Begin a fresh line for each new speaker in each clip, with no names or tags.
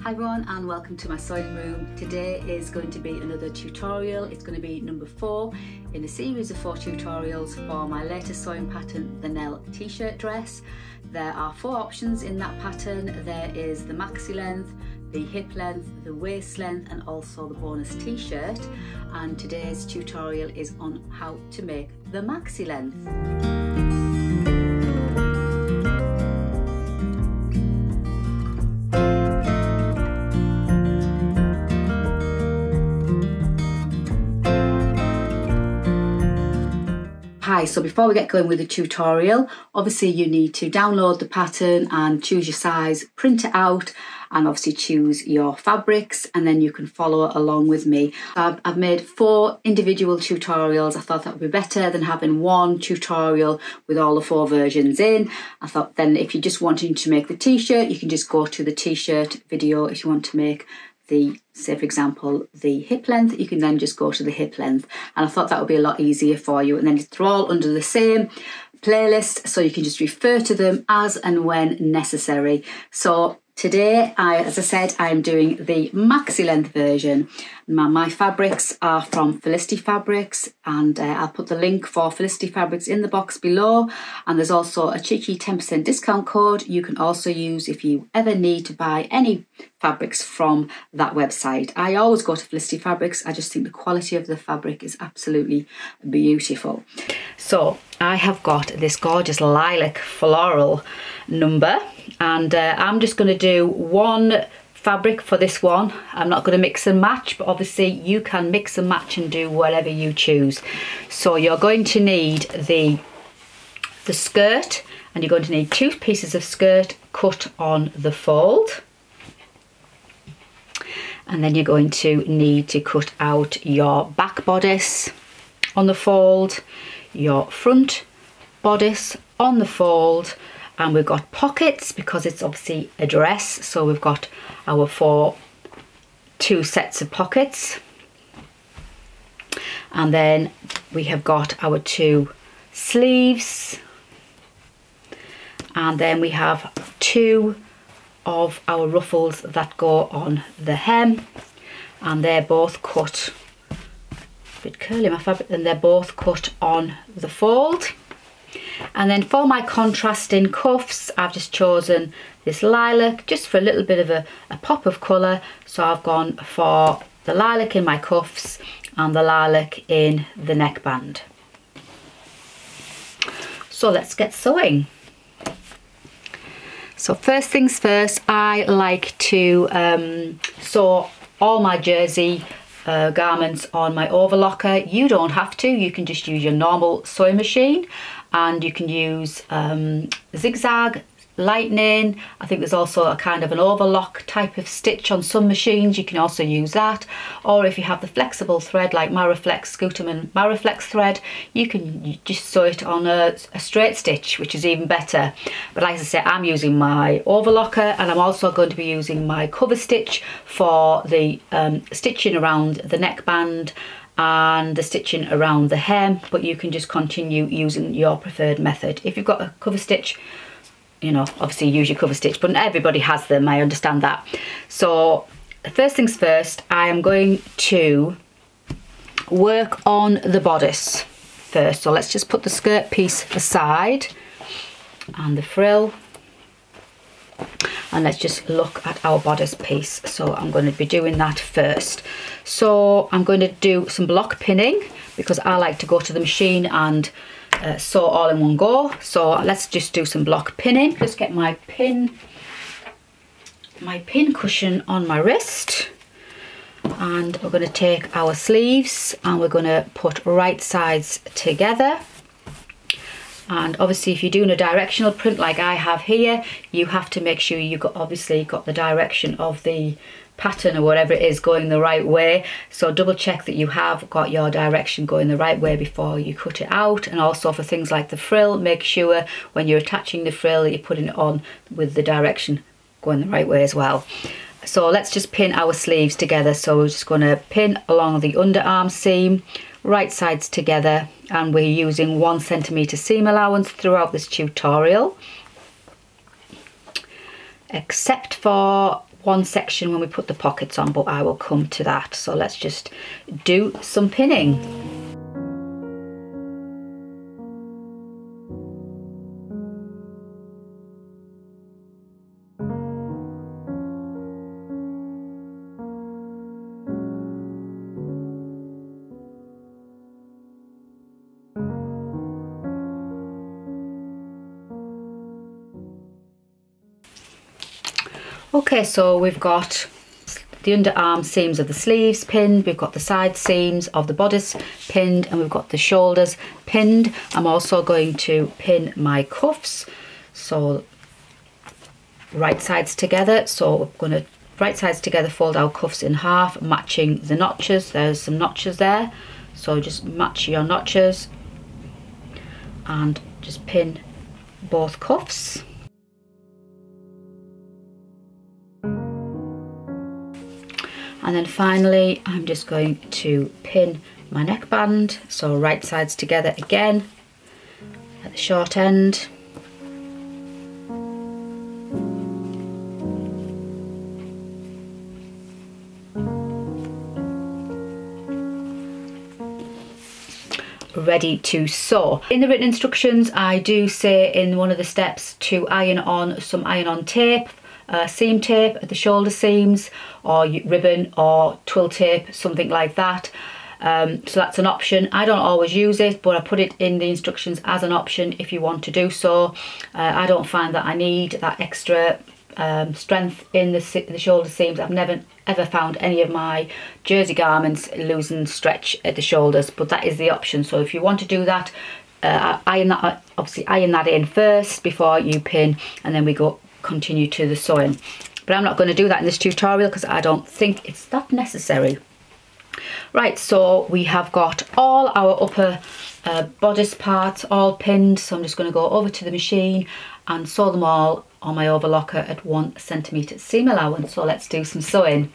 Hi everyone and welcome to my sewing room. Today is going to be another tutorial. It's going to be number 4 in a series of 4 tutorials for my latest sewing pattern, the Nell T-shirt dress. There are 4 options in that pattern. There is the maxi length, the hip length, the waist length and also the bonus t-shirt, and today's tutorial is on how to make the maxi length. Hi, so before we get going with the tutorial, obviously you need to download the pattern and choose your size, print it out and obviously choose your fabrics, and then you can follow along with me. I've made 4 individual tutorials. I thought that would be better than having one tutorial with all the 4 versions in. I thought then if you're just wanting to make the t-shirt, you can just go to the t-shirt video. If you want to make the, say for example, the hip length, you can then just go to the hip length, and I thought that would be a lot easier for you, and then they're all under the same playlist so you can just refer to them as and when necessary. So today, as I said, I'm doing the maxi length version. My fabrics are from Felicity Fabrics, and I'll put the link for Felicity Fabrics in the box below, and there's also a cheeky 10% discount code you can also use if you ever need to buy any fabrics from that website. I always go to Felicity Fabrics. I just think the quality of the fabric is absolutely beautiful. So I have got this gorgeous lilac floral number, and I'm just going to do one fabric for this one. I'm not going to mix and match, but obviously you can mix and match and do whatever you choose. So you're going to need the skirt, and you're going to need 2 pieces of skirt cut on the fold, and then you're going to need to cut out your back bodice on the fold, your front bodice on the fold, and we've got pockets because it's obviously a dress, so we've got our 2 sets of pockets, and then we have got our 2 sleeves, and then we have 2 of our ruffles that go on the hem, and they're both cut, a bit curly my fabric, and they're both cut on the fold. And then for my contrasting cuffs, I've just chosen this lilac just for a little bit of a pop of colour. So I've gone for the lilac in my cuffs and the lilac in the neckband. So let's get sewing. So first things first, I like to sew all my jersey garments on my overlocker. You don't have to, you can just use your normal sewing machine, and you can use zigzag, lightning. I think there's also a kind of an overlock type of stitch on some machines. You can also use that, or if you have the flexible thread like Mariflex, Scooterman Mariflex thread, you can just sew it on a straight stitch, which is even better. But like I said, I'm using my overlocker, and I'm also going to be using my cover stitch for the stitching around the neckband and the stitching around the hem, but you can just continue using your preferred method. If you've got a cover stitch, you know, obviously use your cover stitch, but not everybody has them, I understand that. So first things first, I am going to work on the bodice first. So let's just put the skirt piece aside and the frill, and let's just look at our bodice piece. So I'm going to be doing that first. So I'm going to do some block pinning because I like to go to the machine and sew all in one go. So let's just do some block pinning. Just get my pin cushion on my wrist, and we're going to take our sleeves and we're going to put right sides together. And obviously if you're doing a directional print like I have here, you have to make sure you've obviously got the direction of the pattern or whatever it is going the right way. So double check that you have got your direction going the right way before you cut it out. And also for things like the frill, make sure when you're attaching the frill that you're putting it on with the direction going the right way as well. So let's just pin our sleeves together. So we're just going to pin along the underarm seam, right sides together, and we're using 1 centimetre seam allowance throughout this tutorial, except for one section when we put the pockets on, but I will come to that. So let's just do some pinning. Okay, so we've got the underarm seams of the sleeves pinned, we've got the side seams of the bodice pinned, and we've got the shoulders pinned. I'm also going to pin my cuffs, so right sides together. So we're going to right sides together, fold our cuffs in half, matching the notches. There's some notches there, so just match your notches and just pin both cuffs. And then finally, I'm just going to pin my neckband. So right sides together again at the short end. Ready to sew. In the written instructions, I do say in one of the steps to iron on some iron-on tape, seam tape at the shoulder seams, or ribbon or twill tape, something like that. So that's an option. I don't always use it, but I put it in the instructions as an option if you want to do so. I don't find that I need that extra strength in the shoulder seams. I've never ever found any of my jersey garments losing stretch at the shoulders, but that is the option. So if you want to do that, obviously iron that in first before you pin, and then we continue to the sewing. But I'm not going to do that in this tutorial because I don't think it's that necessary. Right, so we have got all our upper bodice parts all pinned, so I'm just going to go over to the machine and sew them all on my overlocker at 1 centimetre seam allowance. So let's do some sewing.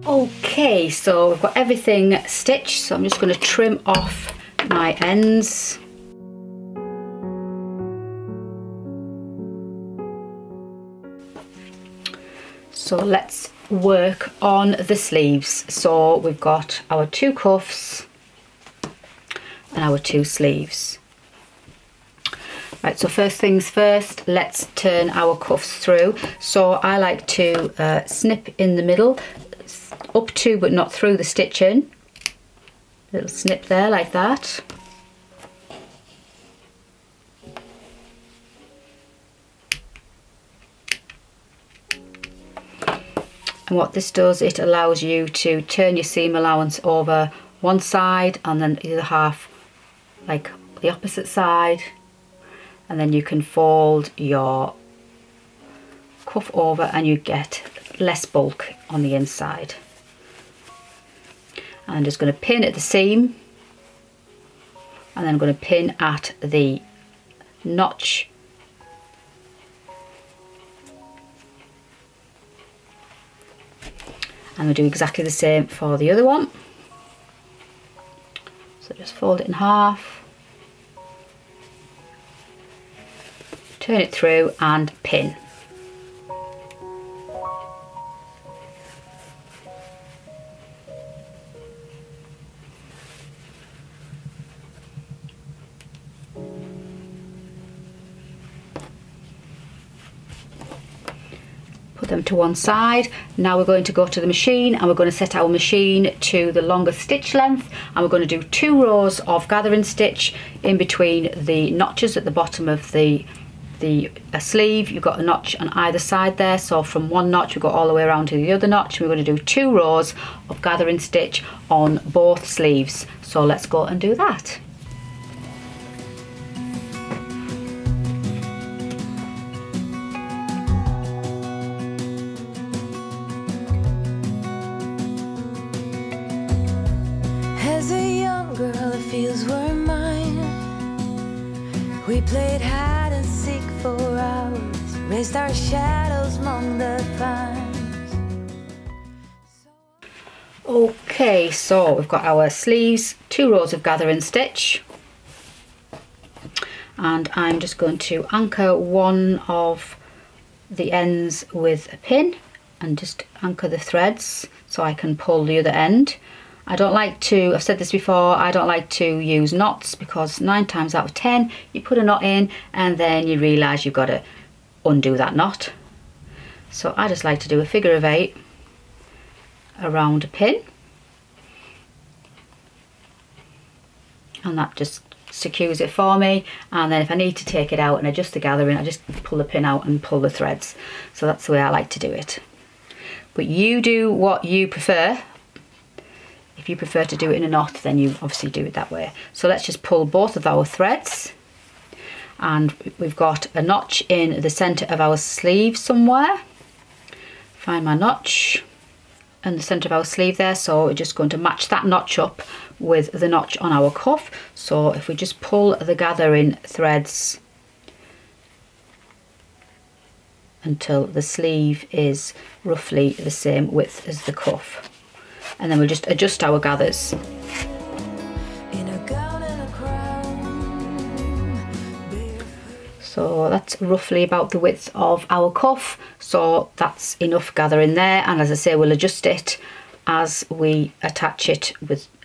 Okay, so we've got everything stitched, so I'm just going to trim off my ends. So let's work on the sleeves. So we've got our 2 cuffs and our 2 sleeves. Right, so first things first, let's turn our cuffs through. So I like to snip in the middle, up to but not through the stitching. Little snip there like that. And what this does, it allows you to turn your seam allowance over one side and then the other half like the opposite side, and then you can fold your cuff over and you get less bulk on the inside. I'm just going to pin at the seam, and then I'm going to pin at the notch and we'll do exactly the same for the other one. So just fold it in half, turn it through and pin. Them to one side. Now we're going to go to the machine and we're going to set our machine to the longer stitch length, and we're going to do 2 rows of gathering stitch in between the notches at the bottom of the sleeve. You've got a notch on either side there, so from one notch we go all the way around to the other notch. We're going to do 2 rows of gathering stitch on both sleeves. So let's go and do that.
As a young girl, the fields were mine. We played hide and seek for hours, raised our shadows among the pines.
Okay, so we've got our sleeves, 2 rows of gathering stitch, and I'm just going to anchor one of the ends with a pin and just anchor the threads so I can pull the other end. I don't like to, I've said this before, I don't like to use knots because 9 times out of 10 you put a knot in and then you realise you've got to undo that knot. So I just like to do a figure of 8 around a pin, and that just secures it for me. And then if I need to take it out and adjust the gathering, I just pull the pin out and pull the threads. So that's the way I like to do it. But you do what you prefer. If you prefer to do it in a knot, then you obviously do it that way. So let's just pull both of our threads, and we've got a notch in the centre of our sleeve somewhere. Find my notch in the centre of our sleeve there, so we're just going to match that notch up with the notch on our cuff. So if we just pull the gathering threads until the sleeve is roughly the same width as the cuff, and then we'll just adjust our gathers. So that's roughly about the width of our cuff, so that's enough gathering there. And as I say, we'll adjust it as we attach it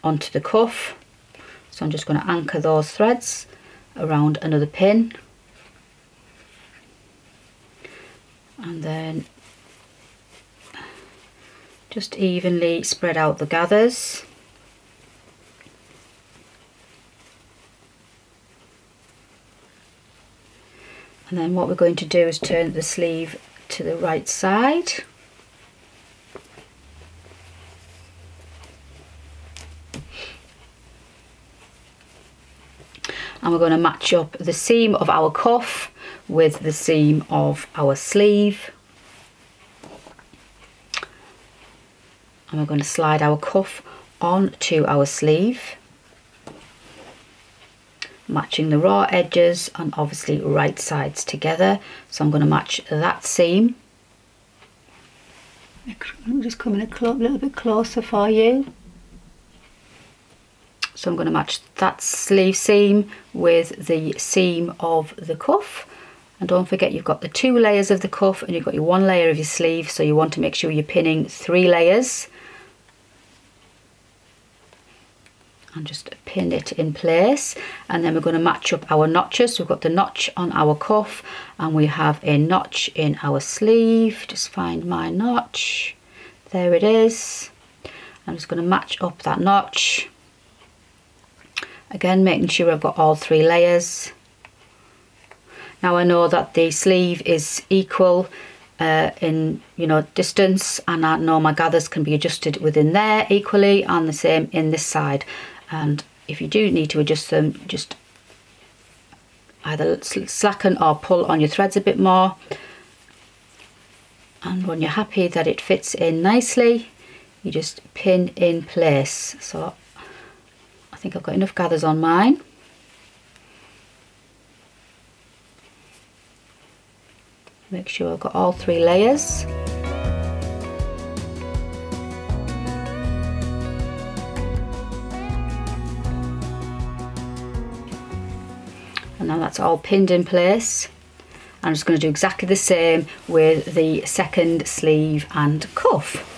onto the cuff. So I'm just going to anchor those threads around another pin, and then just evenly spread out the gathers. And then what we're going to do is turn the sleeve to the right side. And we're going to match up the seam of our cuff with the seam of our sleeve. And we're going to slide our cuff onto our sleeve, matching the raw edges and obviously right sides together. So I'm going to match that seam. I'm just coming a little bit closer for you. So I'm going to match that sleeve seam with the seam of the cuff. And don't forget, you've got the 2 layers of the cuff and you've got your 1 layer of your sleeve, so you want to make sure you're pinning 3 layers. And just pin it in place, and then we're going to match up our notches. So we've got the notch on our cuff and we have a notch in our sleeve. Just find my notch, there it is. I'm just going to match up that notch, again making sure I've got all 3 layers. Now I know that the sleeve is equal in distance, and I know my gathers can be adjusted within there equally, and the same in this side. And if you do need to adjust them, just either slacken or pull on your threads a bit more. And when you're happy that it fits in nicely, you just pin in place. So I think I've got enough gathers on mine. Make sure I've got all 3 layers. And now that's all pinned in place. I'm just going to do exactly the same with the second sleeve and cuff.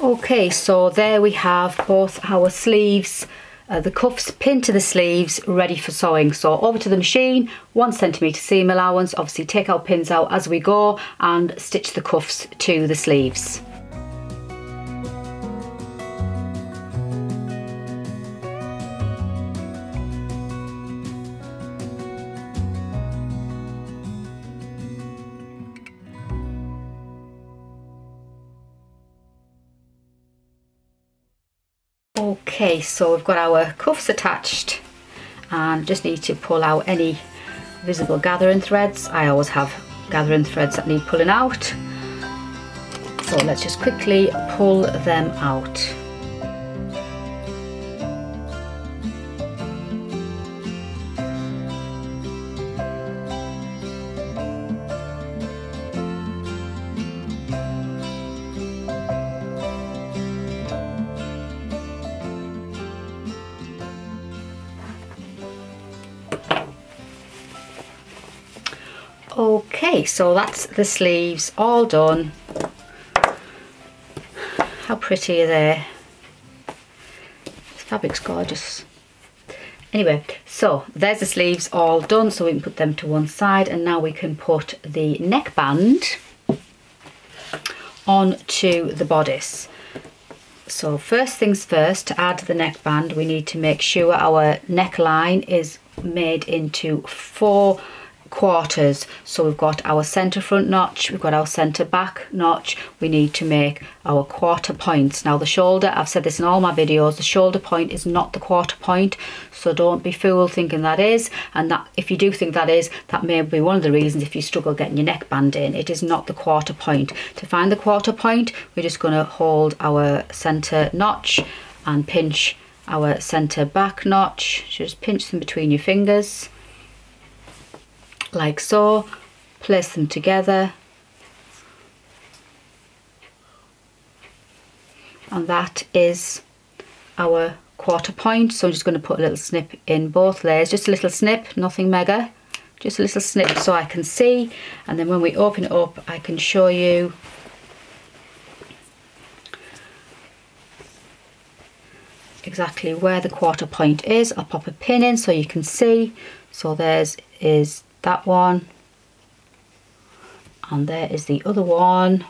Okay, so there we have both our sleeves, the cuffs pinned to the sleeves, ready for sewing. So over to the machine, 1 centimetre seam allowance. Obviously take our pins out as we go and stitch the cuffs to the sleeves. Okay, so we've got our cuffs attached and just need to pull out any visible gathering threads. I always have gathering threads that need pulling out. So let's just quickly pull them out. Okay, so that's the sleeves all done. How pretty are they? This fabric's gorgeous. Anyway, so there's the sleeves all done, so we can put them to one side, and now we can put the neckband onto the bodice. So first things first, to add the neckband, we need to make sure our neckline is made into 4 quarters. So we've got our centre front notch, we've got our centre back notch, we need to make our quarter points. Now the shoulder, I've said this in all my videos, the shoulder point is not the quarter point, so don't be fooled thinking that is, and that if you do think that is, that may be one of the reasons if you struggle getting your neckband in. It is not the quarter point. To find the quarter point, we're just going to hold our centre notch and pinch our centre back notch. Just pinch them between your fingers like so, place them together, and that is our quarter point. So I'm just going to put a little snip in both layers, just a little snip, nothing mega, just a little snip so I can see, and then when we open it up I can show you exactly where the quarter point is. I'll pop a pin in so you can see. So there's is that one, and there is the other one.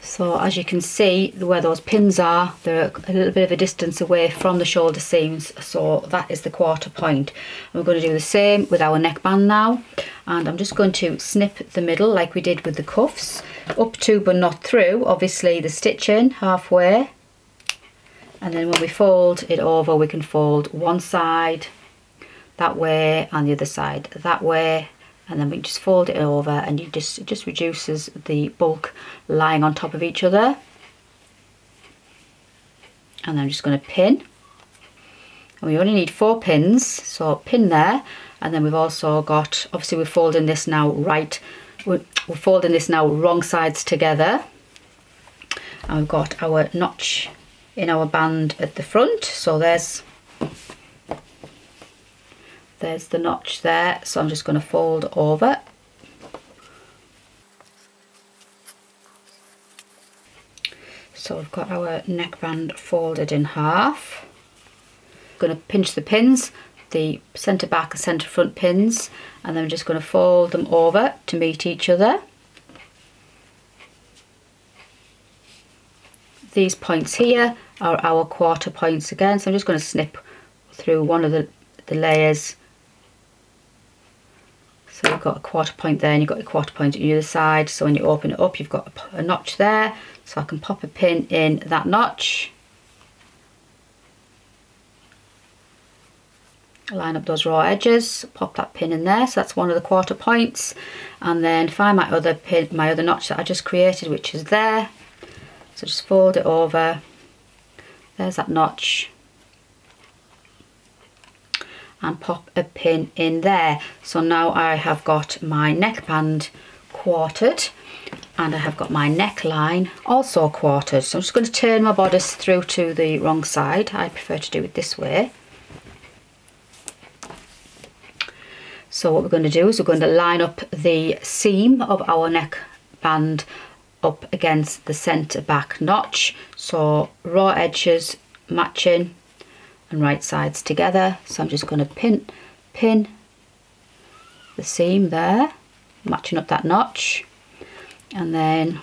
So as you can see where those pins are, they're a little bit of a distance away from the shoulder seams, so that is the quarter point. And we're going to do the same with our neckband now, and I'm just going to snip the middle like we did with the cuffs, up to but not through, obviously the stitching halfway. And then when we fold it over, we can fold one side that way and the other side that way, and then we just fold it over, and it just reduces the bulk lying on top of each other. And then I'm just going to pin, and we only need 4 pins, so pin there. And then we've also got, obviously we're folding this now we're folding this now wrong sides together, and we've got our notch in our band at the front. So there's the notch there, so I'm just going to fold over. So we've got our neckband folded in half. I'm going to pinch the pins, the centre back and centre front pins, and then I'm just going to fold them over to meet each other. These points here are our quarter points again, so I'm just going to snip through one of the layers. So you've got a quarter point there, and you've got a quarter point on the other side, so when you open it up you've got a notch there, so I can pop a pin in that notch, line up those raw edges, pop that pin in there, so that's one of the quarter points, and then find my other pin, my other notch that I just created, which is there. So just fold it over, there's that notch, and pop a pin in there. So now I have got my neckband quartered, and I have got my neckline also quartered. So I'm just going to turn my bodice through to the wrong side. I prefer to do it this way. So what we're going to do is we're going to line up the seam of our neckband up against the centre back notch, so raw edges matching and right sides together. So I'm just going to pin the seam there, matching up that notch, and then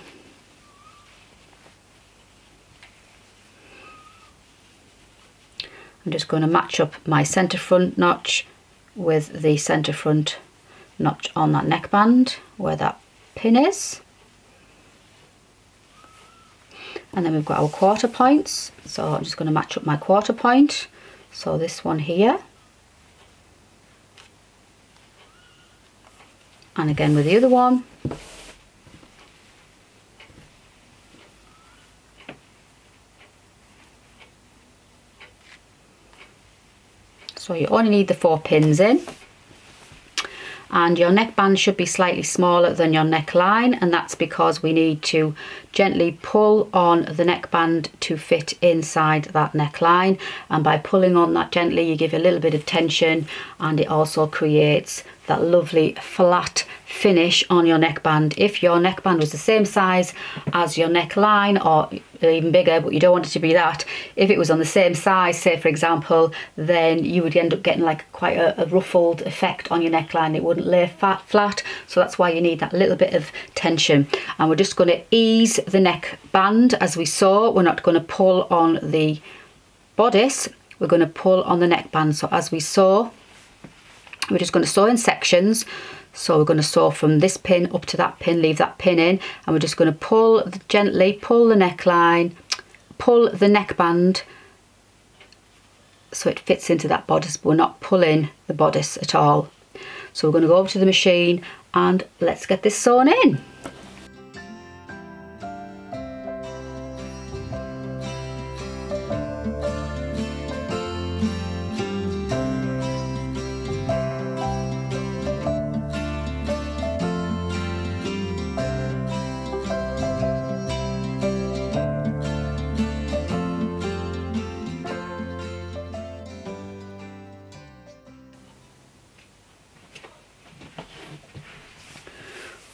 I'm just going to match up my centre front notch with the centre front notch on that neckband where that pin is. And then we've got our quarter points. So I'm just going to match up my quarter point. So this one here. And again with the other one. So you only need the 4 pins in. And your neckband should be slightly smaller than your neckline, and that's because we need to gently pull on the neckband to fit inside that neckline. And by pulling on that gently, you give a little bit of tension, and it also creates that lovely flat finish on your neckband. If your neckband was the same size as your neckline, or even bigger, but you don't want it to be that, if it was on the same size, say for example, then you would end up getting like quite a ruffled effect on your neckline. It wouldn't lay flat, so that's why you need that little bit of tension. And we're just going to ease the neckband as we sew. We're not going to pull on the bodice, we're going to pull on the neckband. So as we sew, we're just going to sew in sections. So we're going to sew from this pin up to that pin, leave that pin in, and we're just going to pull gently, pull the neckline, pull the neckband so it fits into that bodice, but we're not pulling the bodice at all. So we're going to go over to the machine and let's get this sewn in.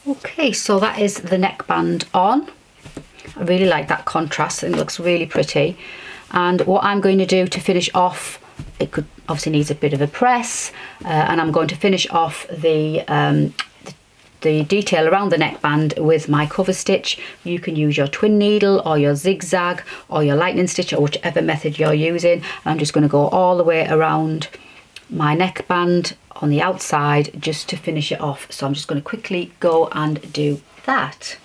Okay, so that is the neckband on. I really like that contrast, it looks really pretty. And what I'm going to do to finish off, it could obviously needs a bit of a press, and I'm going to finish off the detail around the neckband with my cover stitch. You can use your twin needle or your zigzag or your lightning stitch, or whichever method you're using. I'm just going to go all the way around my neckband on the outside just to finish it off. So I'm just going to quickly go and do that.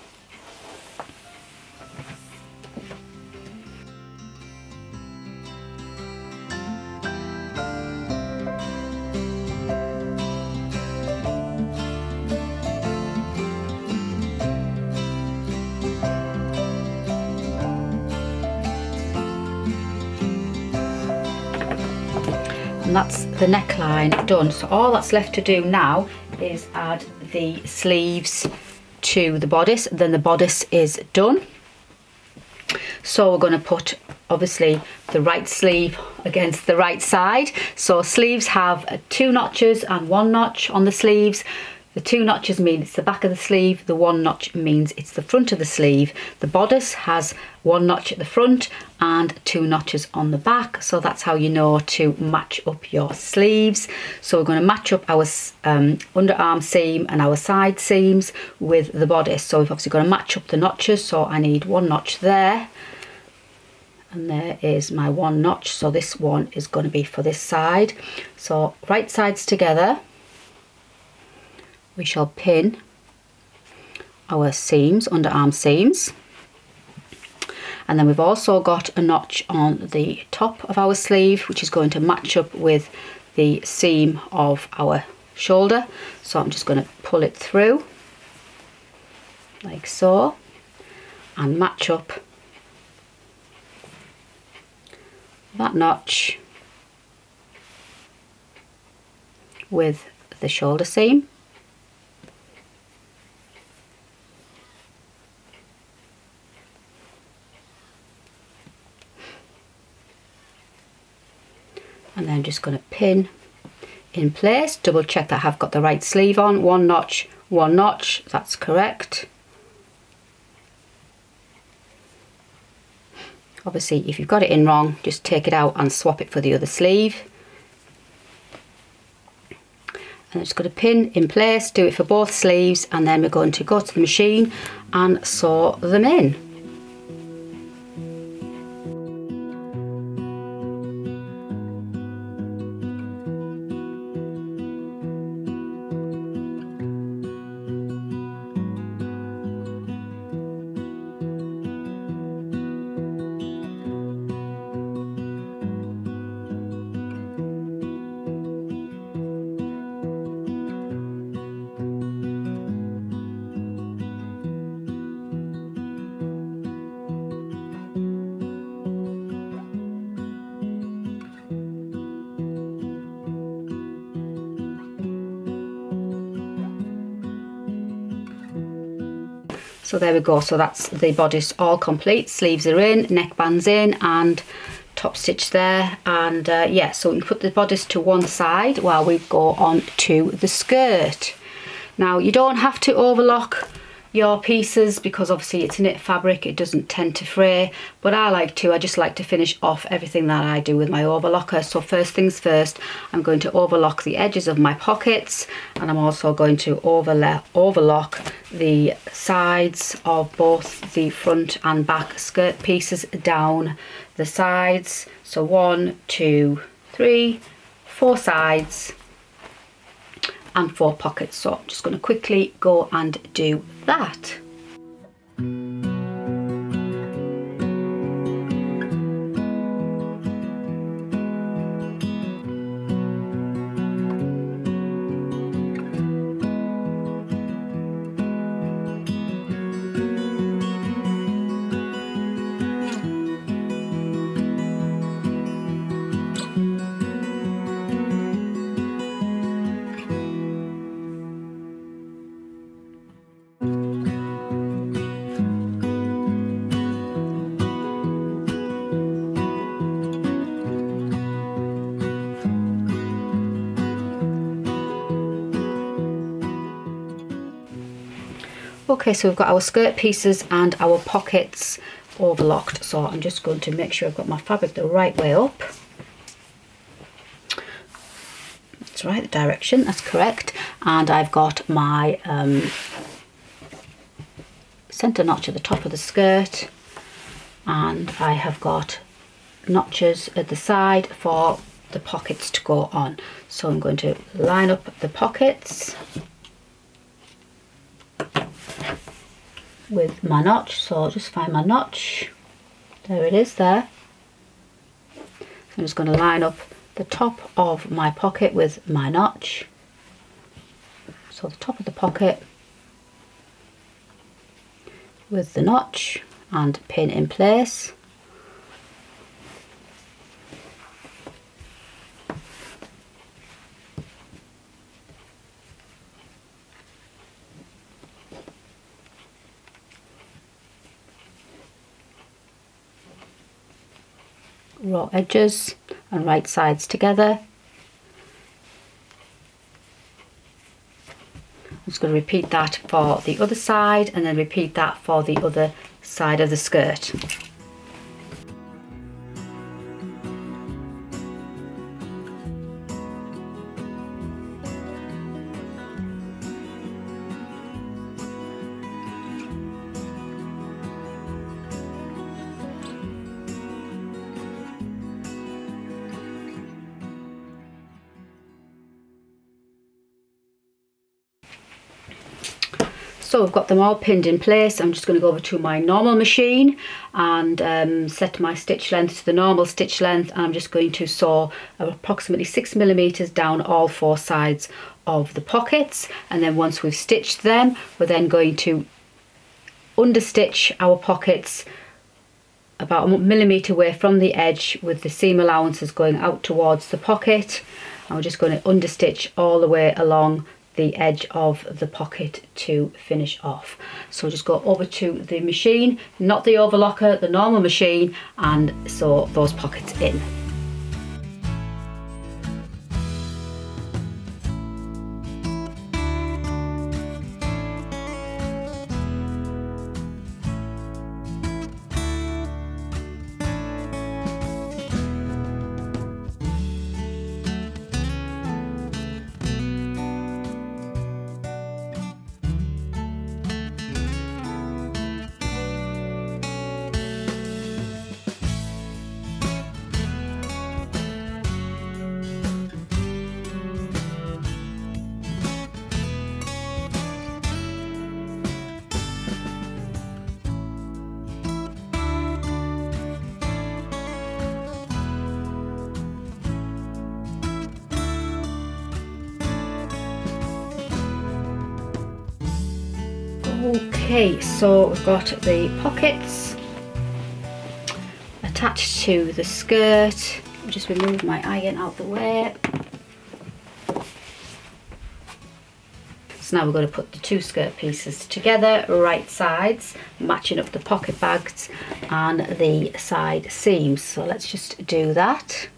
And that's the neckline done. So all that's left to do now is add the sleeves to the bodice, then the bodice is done. So we're going to put obviously the right sleeve against the right side. So sleeves have 2 notches and 1 notch on the sleeves. The 2 notches mean it's the back of the sleeve, the 1 notch means it's the front of the sleeve. The bodice has 1 notch at the front and 2 notches on the back, so that's how you know to match up your sleeves. So we're going to match up our underarm seam and our side seams with the bodice. So we've obviously got to match up the notches, so I need 1 notch there. And there is my 1 notch, so this one is going to be for this side. So right sides together, we shall pin our seams, underarm seams. And then we've also got a notch on the top of our sleeve, which is going to match up with the seam of our shoulder. So I'm just going to pull it through like so and match up that notch with the shoulder seam. And then just going to pin in place, double check that I have got the right sleeve on. 1 notch, 1 notch, that's correct. Obviously if you've got it in wrong, just take it out and swap it for the other sleeve. And I'm just going to pin in place, do it for both sleeves, and then we're going to go to the machine and sew them in. So there we go, so that's the bodice all complete. Sleeves are in, neckband's in, and top stitch there. And yeah, so we can put the bodice to one side while we go on to the skirt. Now you don't have to overlock your pieces because obviously it's knit fabric, it doesn't tend to fray, but I just like to finish off everything that I do with my overlocker. So first things first, I'm going to overlock the edges of my pockets, and I'm also going to overlock the sides of both the front and back skirt pieces down the sides. So 1, 2, 3, 4 sides and 4 pockets. So I'm just going to quickly go and do that. Okay, so we've got our skirt pieces and our pockets overlocked. So I'm just going to make sure I've got my fabric the right way up. That's right, the direction, that's correct. And I've got my centre notch at the top of the skirt, and I have got notches at the side for the pockets to go on. So I'm going to line up the pockets with my notch. So I'll just find my notch, there it is there. I'm just going to line up the top of my pocket with my notch. So the top of the pocket with the notch and pin in place. Raw edges and right sides together. I'm just going to repeat that for the other side and then repeat that for the other side of the skirt. So we've got them all pinned in place. I'm just going to go over to my normal machine and set my stitch length to the normal stitch length, and I'm just going to sew approximately 6mm down all 4 sides of the pockets. And then once we've stitched them, we're then going to understitch our pockets about 1mm away from the edge with the seam allowances going out towards the pocket, and we're just going to understitch all the way along the edge of the pocket to finish off. So just go over to the machine, not the overlocker, the normal machine, and sew those pockets in. Okay, so we've got the pockets attached to the skirt. I'll just remove my iron out the way. So now we're going to put the two skirt pieces together, right sides, matching up the pocket bags and the side seams. So let's just do that.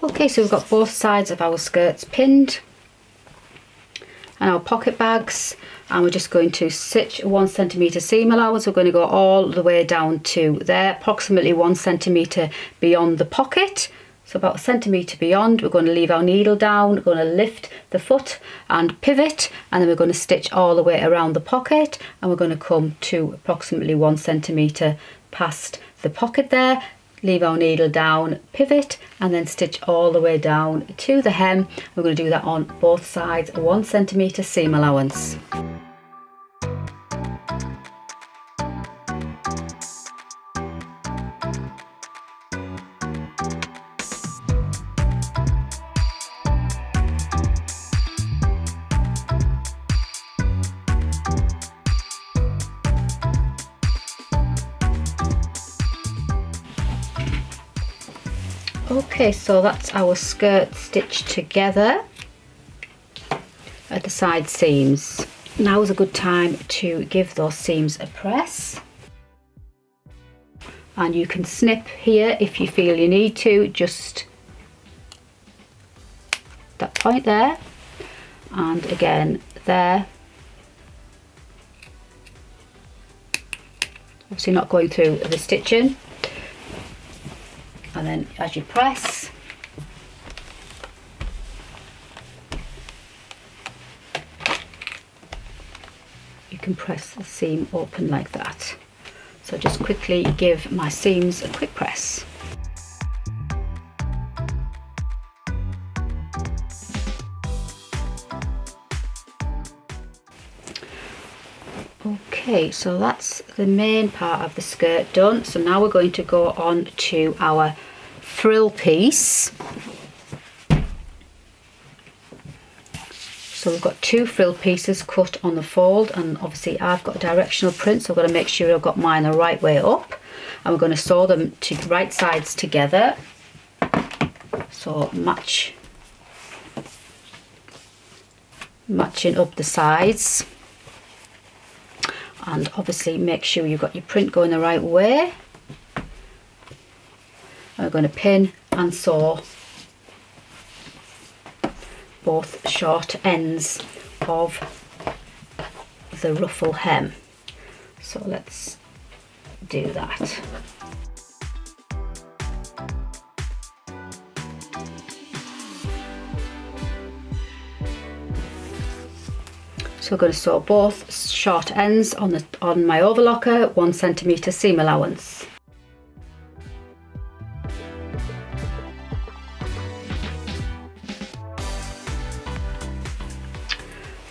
Okay, so we've got both sides of our skirts pinned and our pocket bags, and we're just going to stitch 1 centimetre seam allowance. We're going to go all the way down to there, approximately 1 centimetre beyond the pocket. So about 1 centimetre beyond, we're going to leave our needle down, we're going to lift the foot and pivot, and then we're going to stitch all the way around the pocket, and we're going to come to approximately 1 centimetre past the pocket there. Leave our needle down, pivot, and then stitch all the way down to the hem. We're going to do that on both sides, 1 centimetre seam allowance. Okay, so that's our skirt stitched together at the side seams. Now is a good time to give those seams a press. And you can snip here if you feel you need to, just that point there, and again there. Obviously not going through the stitching. And then as you press, you can press the seam open like that. So just quickly give my seams a quick press. Okay, so that's the main part of the skirt done. So now we're going to go on to our frill piece. So we've got 2 frill pieces cut on the fold, and obviously I've got a directional print, so I've got to make sure I've got mine the right way up, and we're going to sew them to right sides together. So matching up the sides. And obviously make sure you've got your print going the right way. And we're going to pin and sew both short ends of the ruffle hem. So let's do that. So we're going to sew both short ends on my overlocker, 1 centimetre seam allowance.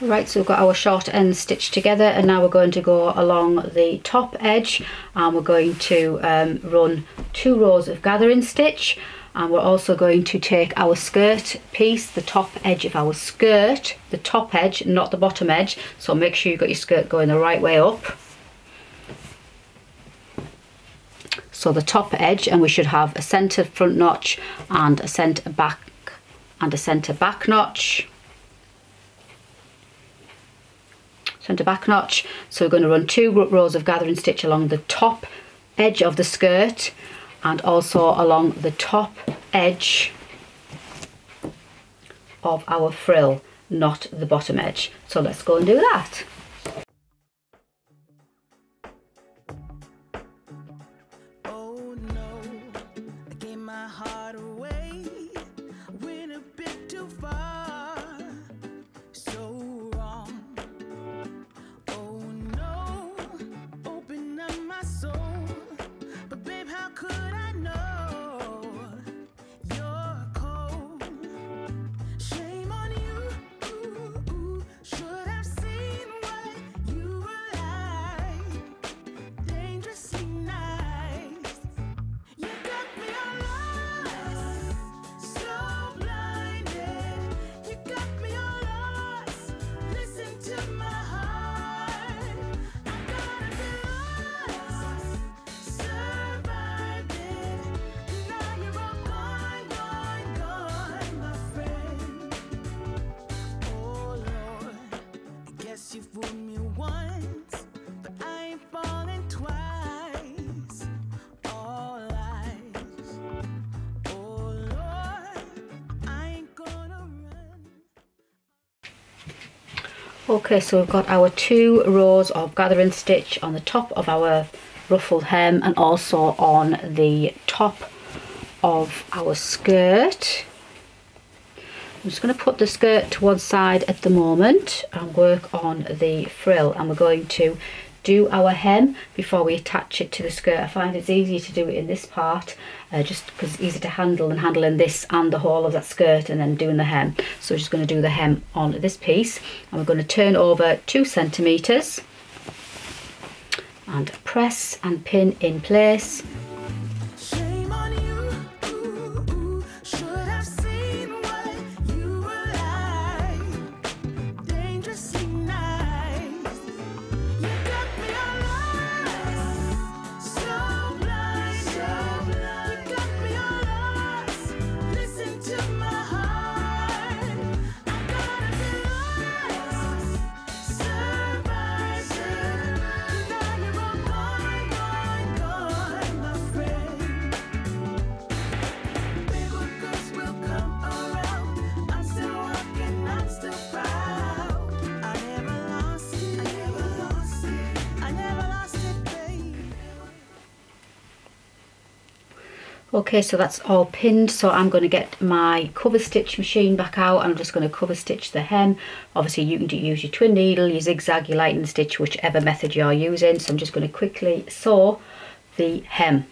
Right, so we've got our short ends stitched together, and now we're going to go along the top edge, and we're going to run 2 rows of gathering stitch. And we're also going to take our skirt piece, the top edge of our skirt, the top edge, not the bottom edge. So make sure you've got your skirt going the right way up. So the top edge, and we should have a centre front notch and a centre back notch. Centre back notch. So we're going to run 2 rows of gathering stitch along the top edge of the skirt, and also along the top edge of our frill, not the bottom edge. So let's go and do that.
Oh no, I gave my heart away, went a bit too far, so wrong. Oh no, open up my soul. But babe, how could I know you're cold?
Okay, so we've got our 2 rows of gathering stitch on the top of our ruffled hem and also on the top of our skirt. I'm just going to put the skirt to one side at the moment and work on the frill, and we're going to do our hem before we attach it to the skirt. I find it's easier to do it in this part just because it's easier to handle than handling this and the whole of that skirt and then doing the hem. So we're just going to do the hem on this piece, and we're going to turn over 2 centimeters and press and pin in place.
Shame on you, should have seen what you were like. Dangerously nice. You got me all lost, so blind. You got me all lost. Listen to my heart. I gotta be lost. Survive. Now you're all gone, my friend. Bigger girls will come around. I'm still walking, I'm still proud. I never lost it. I never lost it. I never lost it, babe.
Okay, so that's all pinned, so I'm going to get my cover stitch machine back out. I'm just going to cover stitch the hem. Obviously you can use your twin needle, your zigzag, your lightning stitch, whichever method you're using. So I'm just going to quickly sew the hem.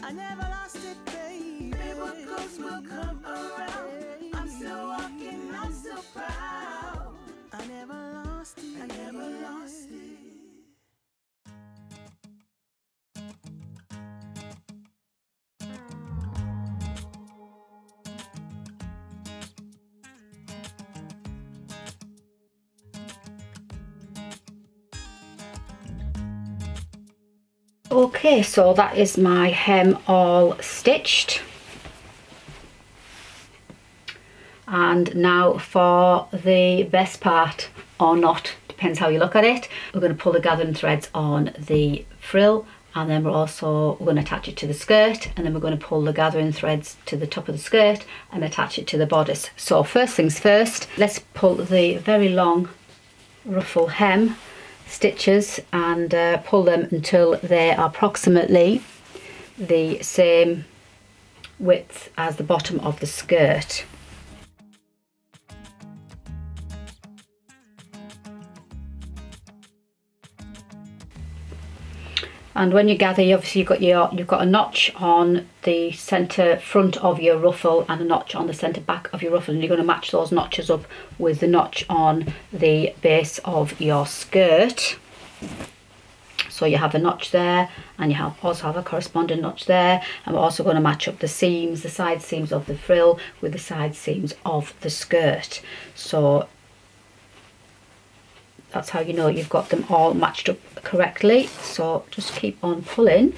I never lost it, babe. Bigger girls will come around. I'm still walking, I'm still proud. I never lost it. I never lost it.
Okay, so that is my hem all stitched. And now for the best part, or not, depends how you look at it. We're going to pull the gathering threads on the frill, and then we're going to attach it to the skirt, and then we're going to pull the gathering threads to the top of the skirt and attach it to the bodice. So first things first, let's pull the very long ruffle hem stitches and pull them until they are approximately the same width as the bottom of the skirt. And when you gather, obviously you've got a notch on the centre front of your ruffle and a notch on the centre back of your ruffle, and you're going to match those notches up with the notch on the base of your skirt. So you have a notch there, and you also have a corresponding notch there, and we're also going to match up the seams, the side seams of the frill with the side seams of the skirt. So that's how you know you've got them all matched up correctly. So just keep on pulling.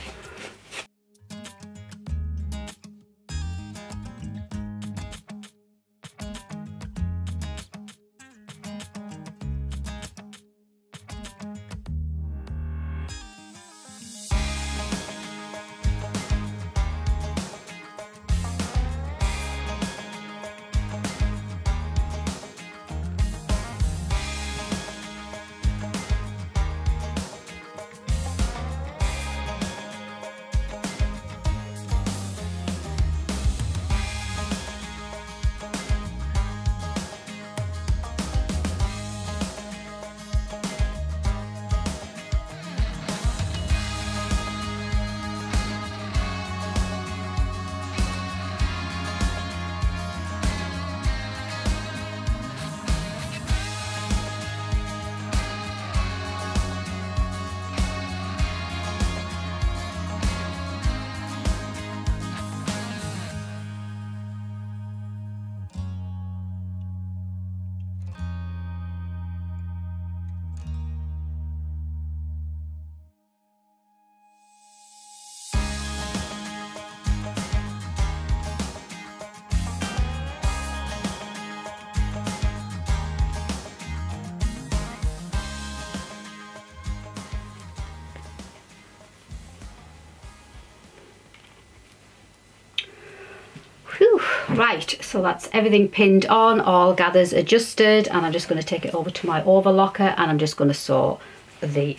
Right, so that's everything pinned on, all gathers adjusted, and I'm just going to take it over to my overlocker and I'm just going to sew the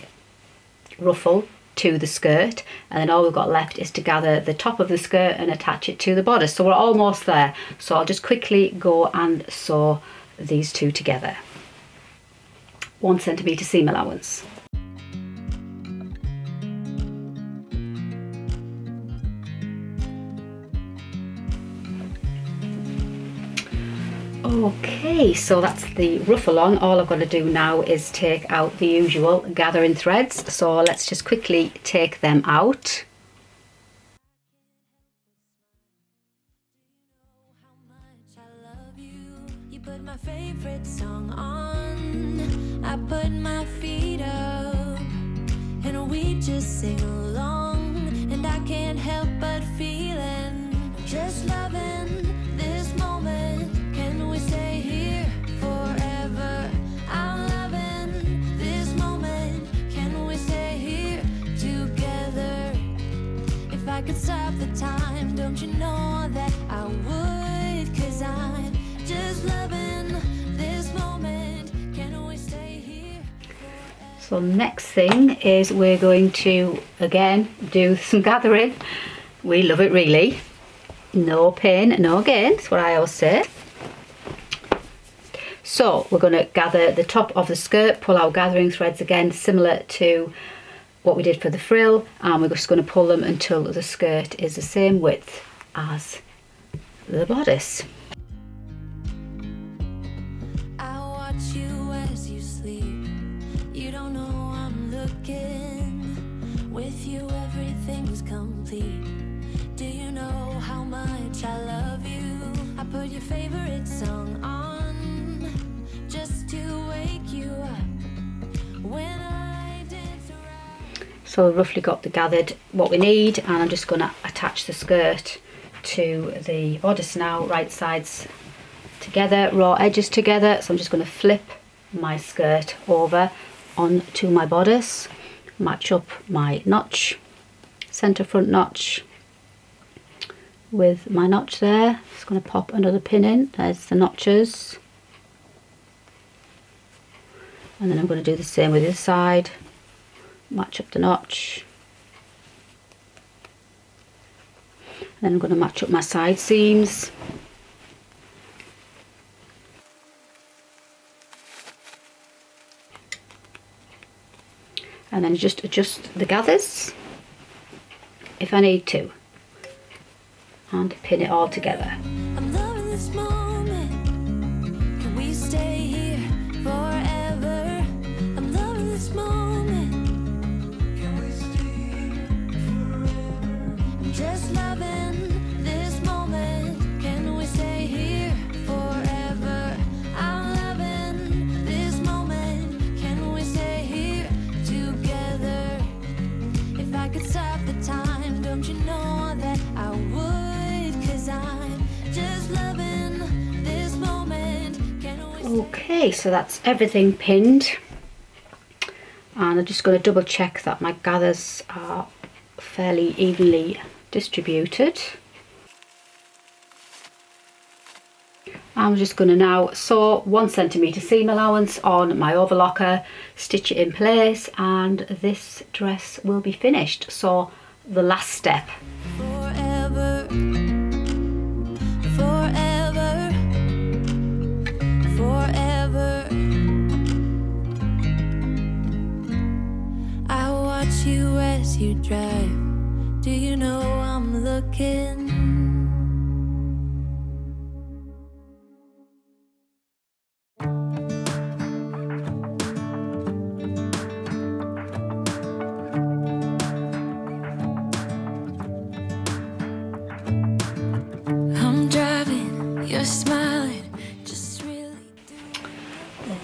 ruffle to the skirt, and then all we've got left is to gather the top of the skirt and attach it to the bodice. So we're almost there, so I'll just quickly go and sew these two together. 1 centimetre seam allowance. Okay, so that's the ruffle on. All I've got to do now is take out the usual gathering threads. So let's just quickly take them out.
You put my favorite song on. I put my feet up and we just sing along. And I can't help but feeling, just loving this moment. Can we stay here forever? I'm loving this moment. Can we stay here together? If I could stop the time, don't you know that I would? 'Cause I'm just loving this moment. Can we stay here forever?
So next thing is we're going to again do some gathering. We love it really. No pain, no gain, that's what I always say. So we're going to gather the top of the skirt, pull our gathering threads again, similar to what we did for the frill, and we're just going to pull them until the skirt is the same width as the bodice.
I watch you as you sleep. You don't know I'm looking. With you everything's complete. Do you know how much I love you? I put your favorite song on just to wake you up when I dance around.
So we've roughly got the gathered what we need, and I'm just going to attach the skirt to the bodice now, right sides together, raw edges together. So I'm just going to flip my skirt over onto my bodice, match up my notch, centre front notch with my notch there. Just going to pop another pin in. There's the notches, and then I'm going to do the same with this side, match up the notch, and then I'm going to match up my side seams. And then just adjust the gathers if I need to, and pin it all together.
I'm loving this moment. Can we stay here forever? I'm loving this moment. Can we stay here forever? I'm just loving this moment. Can we stay here forever? I'm loving this moment. Can we stay here together? If I could stop the time, don't you know that I would? 'Cause I'm just loving this moment. Can we
Okay, so that's everything pinned, and I'm just going to double check that my gathers are fairly evenly distributed. I'm just going to now sew 1 centimetre seam allowance on my overlocker, stitch it in place, and this dress will be finished. So the last step.
forever, forever, forever. I watch you as you drive. Do you know I'm looking? I'm driving, you're smiling, just really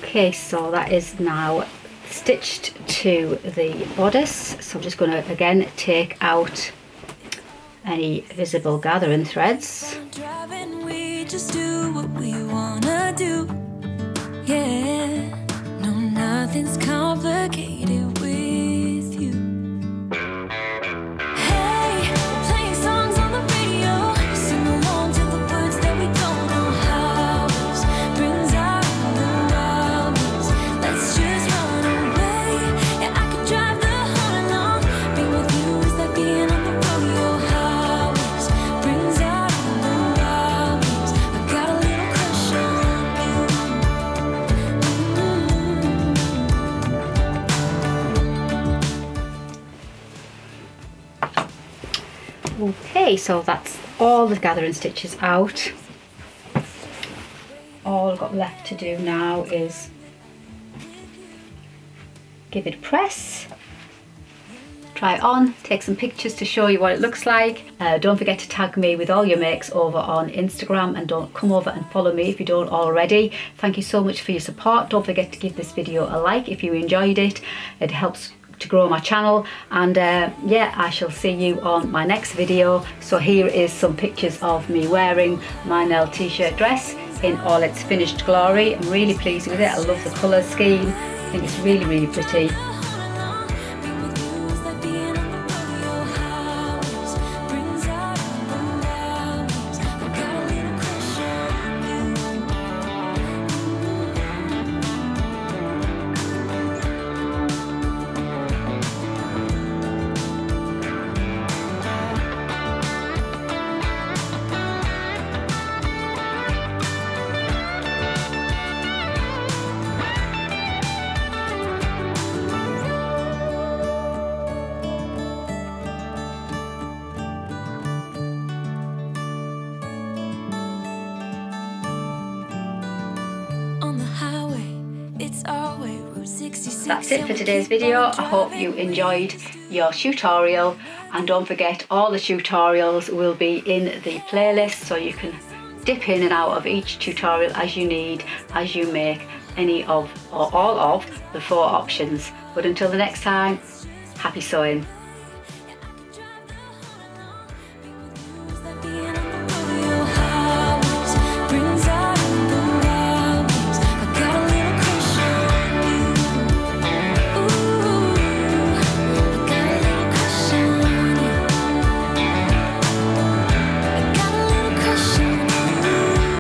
Okay, so that is now stitched to the bodice. So I'm just going to again take out any visible gathering threads.
driving, we just do what we wanna do. Yeah, no, nothing's complicated with you. Hey, playing songs on the radio, sing along to the words that we
Okay, so that's all the gathering stitches out. All I've got left to do now is give it a press, try it on, take some pictures to show you what it looks like. Don't forget to tag me with all your makes over on Instagram, and don't come over and follow me if you don't already. Thank you so much for your support. Don't forget to give this video a like if you enjoyed it. It helps to grow my channel, and yeah, I shall see you on my next video. So here is some pictures of me wearing my Nell T-shirt dress in all its finished glory. I'm really pleased with it. I love the colour scheme. I think it's really, really pretty. That's it for today's video. I hope you enjoyed your tutorial, and don't forget all the tutorials will be in the playlist, so you can dip in and out of each tutorial as you need, as you make any of or all of the 4 options. But until the next time, happy sewing.